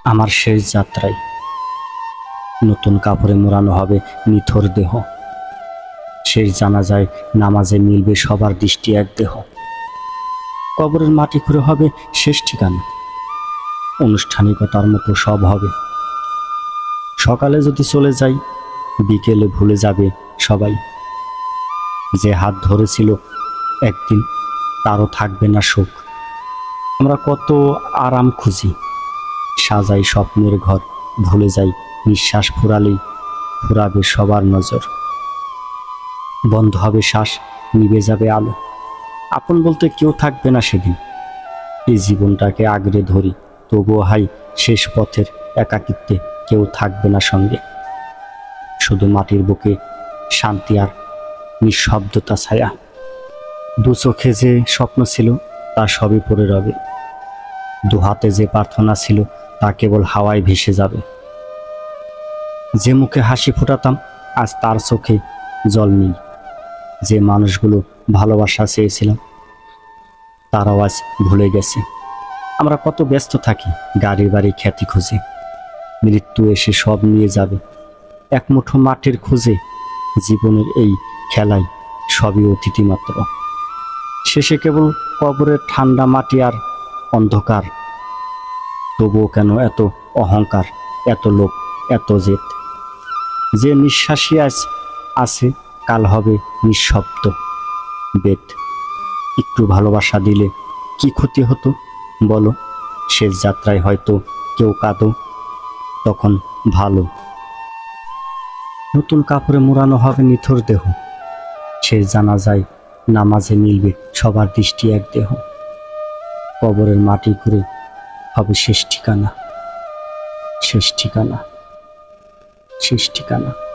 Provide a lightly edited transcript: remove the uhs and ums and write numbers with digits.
আমার শেষ যাত্রায় নতুন কাপড়ে মোড়ানো হবে নিথর দেহ। শেষ জানাজায় নামাজে মিলবে সবার দৃষ্টি এক দেহ। কবরের মাটি খুঁড়ে হবে শেষ ঠিকানা। আনুষ্ঠানিকতার মতো সব হবে। সকালে যদি চলে যাই, বিকেলে ভুলে যাবে সবাই। যে হাত ধরেছিল একদিন, তারও থাকবে না সুখ। আমরা কত আরাম খুঁজি, সাজাই স্বপ্নের ঘর, ভুলে যাই নিঃশ্বাস ফুরালেই ফুরাবে সবার নজর। বন্ধ হবে শ্বাস, নিভে যাবে আলো। আপন বলতে কেউ থাকবে না সেদিন। এই জীবনটাকে আগলে ধরি, তবুও হাই শেষ পথের একাকিত্বে কেউ থাকবে না সঙ্গে। শুধু মাটির বুকে শান্তি আর নিঃশব্দতা ছায়া। দু চোখে যে স্বপ্ন ছিল তা সবই পড়ে রবে। দু হাতে যে প্রার্থনা ছিল তা কেবল হাওয়ায় ভেসে যাবে। যে মুখে হাসি ফোটাতাম আজ তার চোখে জল নেই। যে মানুষগুলো ভালোবাসা চেয়েছিলাম তারাও আজ ভুলে গেছে। আমরা কত ব্যস্ত থাকি গাড়ি বাড়ি খ্যাতি খুঁজে। মৃত্যু এসে সব নিয়ে যাবে এক মুঠো মাটির খুঁজে। জীবনের এই খেলায় সবই অতিথি মাত্র। শেষে কেবল কবরের ঠান্ডা মাটি আর অন্ধকার। তবুও কেন এত অহংকার, এত লোক, এত জেদ? যে নিঃশ্বাসী আজ আছে কাল হবে নিঃশব্দ বেদ। একটু ভালোবাসা দিলে কি ক্ষতি হতো বলো? শেষ যাত্রায় হয়তো কেউ কাঁদো, তখন ভালো। নতুন কাপড়ে মোড়ানো হবে নিথর দেহ। শেষ জানাজায় নামাজে মিলবে সবার দৃষ্টি এক দেহ। কবরের মাটি ঘুরে হবে শেষ ঠিকানা, শেষ ঠিকানা, শেষ ঠিকানা।